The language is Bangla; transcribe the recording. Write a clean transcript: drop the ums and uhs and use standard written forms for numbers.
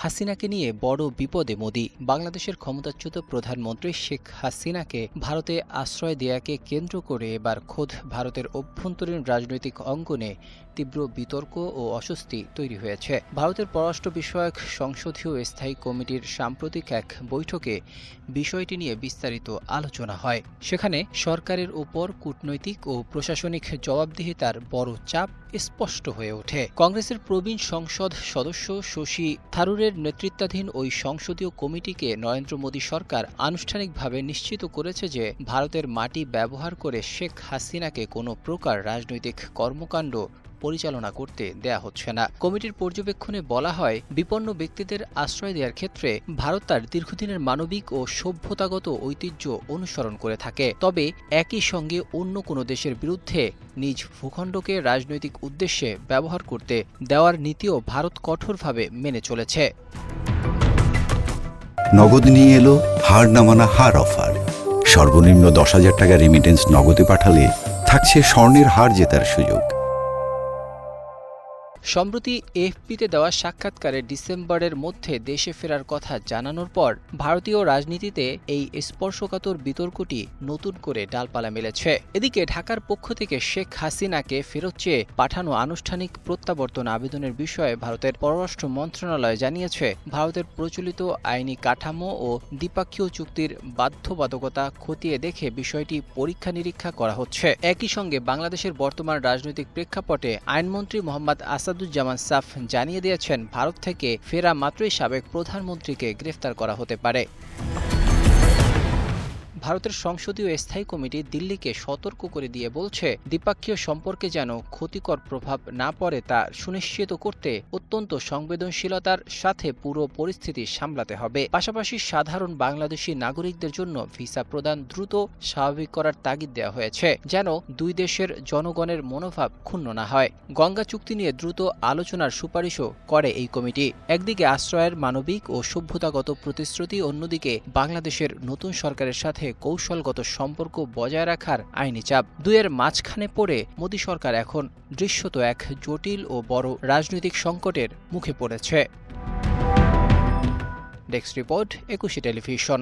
হাসিনাকে নিয়ে বড় বিপদে মোদি। বাংলাদেশের ক্ষমতাচ্যুত প্রধানমন্ত্রী শেখ হাসিনাকে ভারতে আশ্রয় দেয়াকে কেন্দ্র করে এবার খোদ ভারতের অভ্যন্তরীণ রাজনৈতিক অঙ্গনে তীব্র বিতর্ক ও অস্বস্তি তৈরি হয়েছে। ভারতের পররাষ্ট্র বিষয়ক সংসদীয় স্থায়ী কমিটির সাম্প্রতিক এক বৈঠকে বিষয়টি নিয়ে বিস্তারিত আলোচনা হয়। সেখানে সরকারের উপর কূটনৈতিক ও প্রশাসনিক জবাবদিহিতার বড় চাপ স্পষ্ট হয়ে ওঠে। কংগ্রেসের প্রবীণ সংসদ সদস্য শশী থারুরের নেতৃত্বাধীন ওই সংসদীয় কমিটিকে নরেন্দ্র মোদী সরকার আনুষ্ঠানিকভাবে নিশ্চিত করেছে যে ভারতের মাটি ব্যবহার করে শেখ হাসিনাকে কোনো প্রকার রাজনৈতিক কর্মকাণ্ড পরিচালনা করতে দেয়া হচ্ছে না। কমিটির পর্যবেক্ষণে বলা হয়, বিপন্ন ব্যক্তিদের আশ্রয় দেওয়ার ক্ষেত্রে ভারত তার দীর্ঘদিনের মানবিক ও সভ্যতাগত ঐতিহ্য অনুসরণ করে থাকে। তবে একই সঙ্গে অন্য কোনো দেশের বিরুদ্ধে নিজ ভূখণ্ডকে রাজনৈতিক উদ্দেশ্যে ব্যবহার করতে দেওয়ার নীতিও ভারত কঠোরভাবে মেনে চলেছে। নগদ নিয়ে এলো হার না মানা হার অফার। সর্বনিম্ন 10,000 টাকা রেমিটেন্স নগদে পাঠালে থাকছে স্বর্ণের হার জেতার সুযোগ। সম্প্রতি এএফপিতে দেওয়া সাক্ষাৎকারে ডিসেম্বরের মধ্যে দেশে ফেরার কথা জানানোর পর ভারতীয় রাজনীতিতে এই স্পর্শকাতর বিতর্কটি নতুন করে ডালপালা মেলেছে। এদিকে ঢাকার পক্ষ থেকে শেখ হাসিনাকে ফেরত চেয়ে পাঠানো আনুষ্ঠানিক প্রত্যাবর্তন আবেদনের বিষয়ে ভারতের পররাষ্ট্র মন্ত্রণালয় জানিয়েছে, ভারতের প্রচলিত আইনি কাঠামো ও দ্বিপাক্ষীয় চুক্তির বাধ্যবাধকতা খতিয়ে দেখে বিষয়টি পরীক্ষা নিরীক্ষা করা হচ্ছে। একই সঙ্গে বাংলাদেশের বর্তমান রাজনৈতিক প্রেক্ষাপটে আইনমন্ত্রী মোহাম্মদ আসাদুজ্জামান সাফ জানিয়ে দিয়েছেন, ভারত থেকে ফেরা মাত্রই সাবেক প্রধানমন্ত্রীকে গ্রেফতার করা হতে পারে। ভারতের সংসদীয় স্থায়ী কমিটি দিল্লিকে সতর্ক করে দিয়ে বলছে, দ্বিপাক্ষীয় সম্পর্কে যেন ক্ষতিকর প্রভাব না পড়ে তা সুনিশ্চিত করতে অত্যন্ত সংবেদনশীলতার সাথে পুরো পরিস্থিতি সামলাতে হবে। পাশাপাশি সাধারণ বাংলাদেশি নাগরিকদের জন্য ভিসা প্রদান দ্রুত স্বাভাবিক করার তাগিদ দেওয়া হয়েছে, যেন দুই দেশের জনগণের মনোভাব ক্ষুণ্ণ না হয়। গঙ্গা চুক্তি নিয়ে দ্রুত আলোচনার সুপারিশও করে এই কমিটি। একদিকে আশ্রয়ের মানবিক ও সভ্যতাগত প্রতিশ্রুতি, অন্যদিকে বাংলাদেশের নতুন সরকারের সাথে কৌশলগত সম্পর্ক বজায় রাখার আইনি চাপ। দুয়ের মাঝখানে পড়ে মোদী সরকার এখন দৃশ্যত এক জটিল ও বড় রাজনৈতিক সংকটের মুখে পড়েছে। Desk report, 21 television.